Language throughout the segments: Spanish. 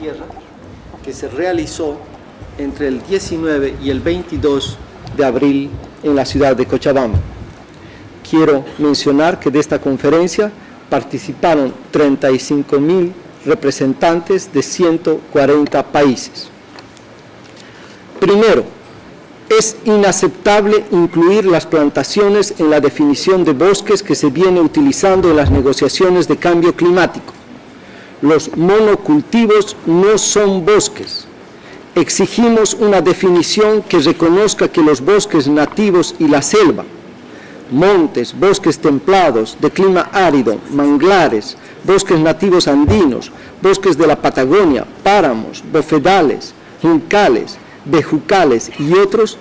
tierra que se realizó entre el 19 y el 22 de abril en la ciudad de Cochabamba. Quiero mencionar que de esta conferencia participaron 35.000 representantes de 140 países. Primero, es inaceptable incluir las plantaciones en la definición de bosques que se viene utilizando en las negociaciones de cambio climático. Los monocultivos no son bosques. Exigimos una definición que reconozca que los bosques nativos y la selva, montes, bosques templados de clima árido, manglares, bosques nativos andinos, bosques de la Patagonia, páramos, bofedales, juncales, bejucales y otros,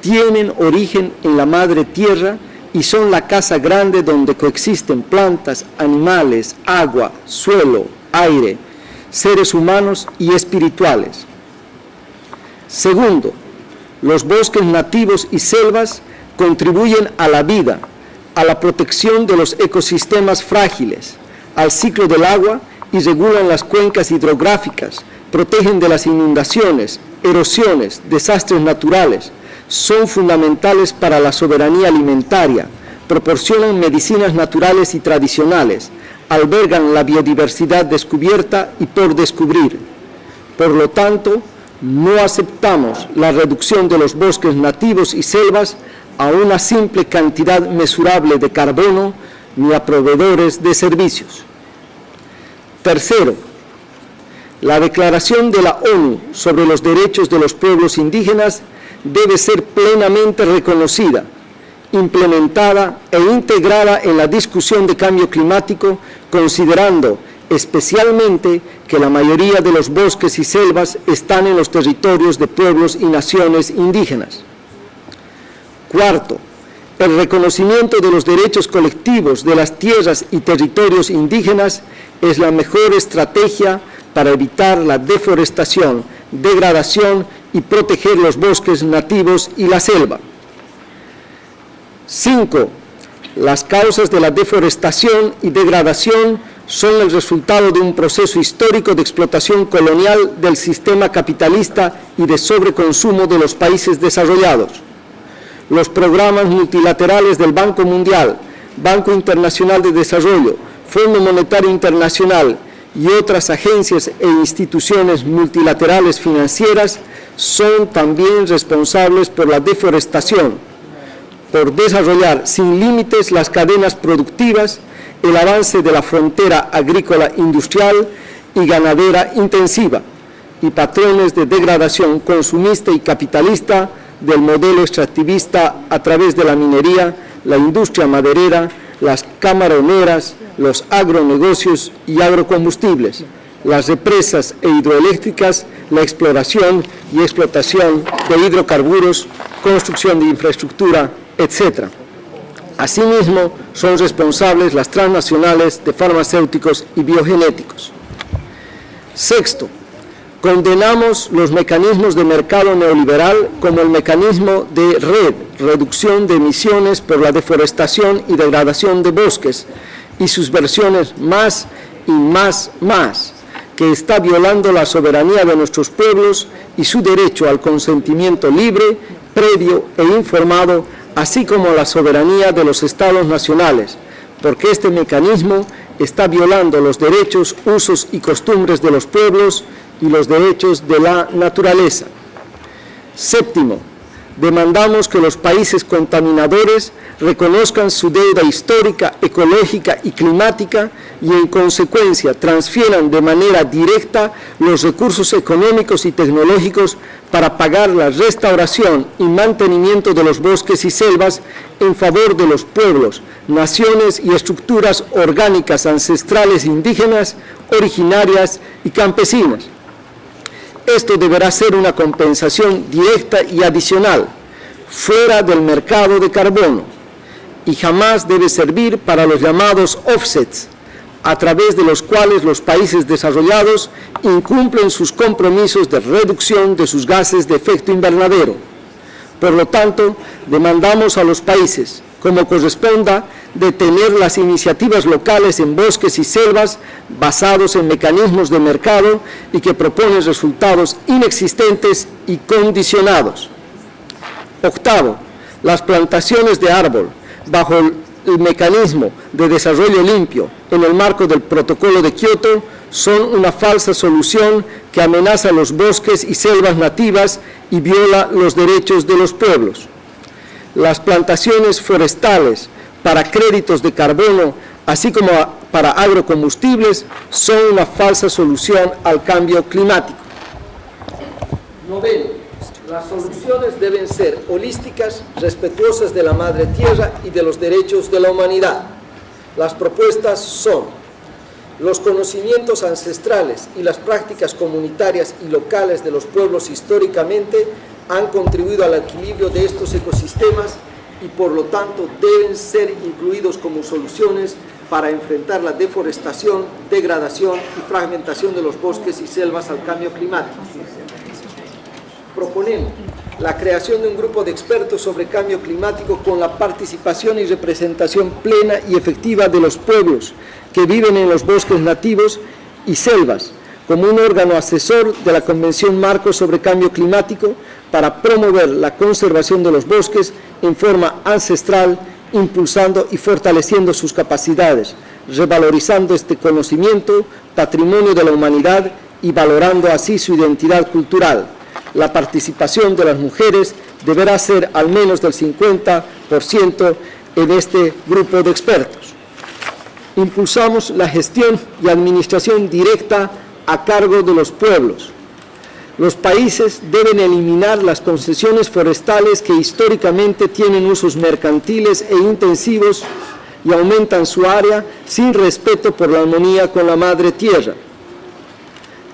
tienen origen en la madre tierra y son la casa grande donde coexisten plantas, animales, agua, suelo, aire, seres humanos y espirituales. Segundo, los bosques nativos y selvas contribuyen a la vida, a la protección de los ecosistemas frágiles, al ciclo del agua y regulan las cuencas hidrográficas, protegen de las inundaciones, erosiones, desastres naturales, son fundamentales para la soberanía alimentaria, proporcionan medicinas naturales y tradicionales, albergan la biodiversidad descubierta y por descubrir. Por lo tanto, no aceptamos la reducción de los bosques nativos y selvas a una simple cantidad mesurable de carbono ni a proveedores de servicios. Tercero, la Declaración de la ONU sobre los Derechos de los Pueblos Indígenas debe ser plenamente reconocida, implementada e integrada en la discusión de cambio climático, considerando especialmente que la mayoría de los bosques y selvas están en los territorios de pueblos y naciones indígenas. Cuarto, el reconocimiento de los derechos colectivos de las tierras y territorios indígenas es la mejor estrategia para evitar la deforestación, degradación y proteger los bosques nativos y la selva. 5. Las causas de la deforestación y degradación son el resultado de un proceso histórico de explotación colonial del sistema capitalista y de sobreconsumo de los países desarrollados. Los programas multilaterales del Banco Mundial, Banco Internacional de Desarrollo, Fondo Monetario Internacional y otras agencias e instituciones multilaterales financieras son también responsables por la deforestación, por desarrollar sin límites las cadenas productivas, el avance de la frontera agrícola industrial y ganadera intensiva y patrones de degradación consumista y capitalista del modelo extractivista a través de la minería, la industria maderera, las camaroneras, los agronegocios y agrocombustibles, las represas e hidroeléctricas, la exploración y explotación de hidrocarburos, construcción de infraestructura, etc. Asimismo, son responsables las transnacionales de farmacéuticos y biogenéticos. Sexto, condenamos los mecanismos de mercado neoliberal como el mecanismo de reducción de emisiones por la deforestación y degradación de bosques y sus versiones más y más, que está violando la soberanía de nuestros pueblos y su derecho al consentimiento libre, previo e informado, así como la soberanía de los estados nacionales, porque este mecanismo está violando los derechos, usos y costumbres de los pueblos y los derechos de la naturaleza. Séptimo, demandamos que los países contaminadores reconozcan su deuda histórica, ecológica y climática y en consecuencia transfieran de manera directa los recursos económicos y tecnológicos para pagar la restauración y mantenimiento de los bosques y selvas en favor de los pueblos, naciones y estructuras orgánicas ancestrales indígenas, originarias y campesinas. Esto deberá ser una compensación directa y adicional, fuera del mercado de carbono, y jamás debe servir para los llamados offsets, a través de los cuales los países desarrollados incumplen sus compromisos de reducción de sus gases de efecto invernadero. Por lo tanto, demandamos a los países, como corresponda, detener las iniciativas locales en bosques y selvas basados en mecanismos de mercado y que proponen resultados inexistentes y condicionados. Octavo, las plantaciones de árbol bajo el mecanismo de desarrollo limpio en el marco del Protocolo de Kioto son una falsa solución que amenaza los bosques y selvas nativas y viola los derechos de los pueblos. Las plantaciones forestales para créditos de carbono, así como para agrocombustibles, son una falsa solución al cambio climático. Noveno, las soluciones deben ser holísticas, respetuosas de la madre tierra y de los derechos de la humanidad. Las propuestas son: los conocimientos ancestrales y las prácticas comunitarias y locales de los pueblos históricamente han contribuido al equilibrio de estos ecosistemas y por lo tanto deben ser incluidos como soluciones para enfrentar la deforestación, degradación y fragmentación de los bosques y selvas al cambio climático. Proponemos la creación de un grupo de expertos sobre cambio climático con la participación y representación plena y efectiva de los pueblos que viven en los bosques nativos y selvas, como un órgano asesor de la Convención Marco sobre Cambio Climático para promover la conservación de los bosques en forma ancestral, impulsando y fortaleciendo sus capacidades, revalorizando este conocimiento, patrimonio de la humanidad y valorando así su identidad cultural. La participación de las mujeres deberá ser al menos del 50% en este grupo de expertos. Impulsamos la gestión y administración directa a cargo de los pueblos. Los países deben eliminar las concesiones forestales que históricamente tienen usos mercantiles e intensivos y aumentan su área sin respeto por la armonía con la madre tierra.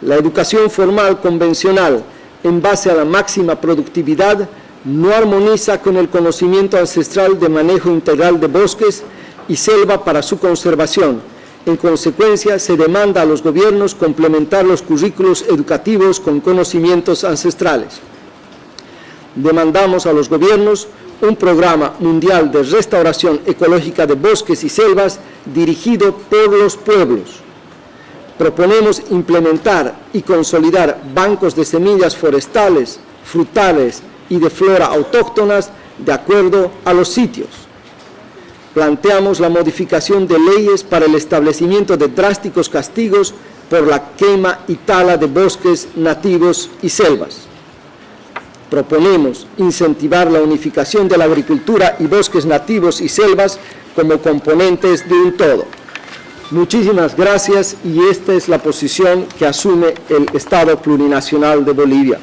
La educación formal convencional en base a la máxima productividad no armoniza con el conocimiento ancestral de manejo integral de bosques y selva para su conservación. En consecuencia, se demanda a los gobiernos complementar los currículos educativos con conocimientos ancestrales. Demandamos a los gobiernos un programa mundial de restauración ecológica de bosques y selvas dirigido por los pueblos. Proponemos implementar y consolidar bancos de semillas forestales, frutales y de flora autóctonas de acuerdo a los sitios. Planteamos la modificación de leyes para el establecimiento de drásticos castigos por la quema y tala de bosques nativos y selvas. Proponemos incentivar la unificación de la agricultura y bosques nativos y selvas como componentes de un todo. Muchísimas gracias y esta es la posición que asume el Estado Plurinacional de Bolivia.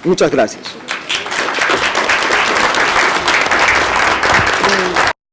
Muchas gracias.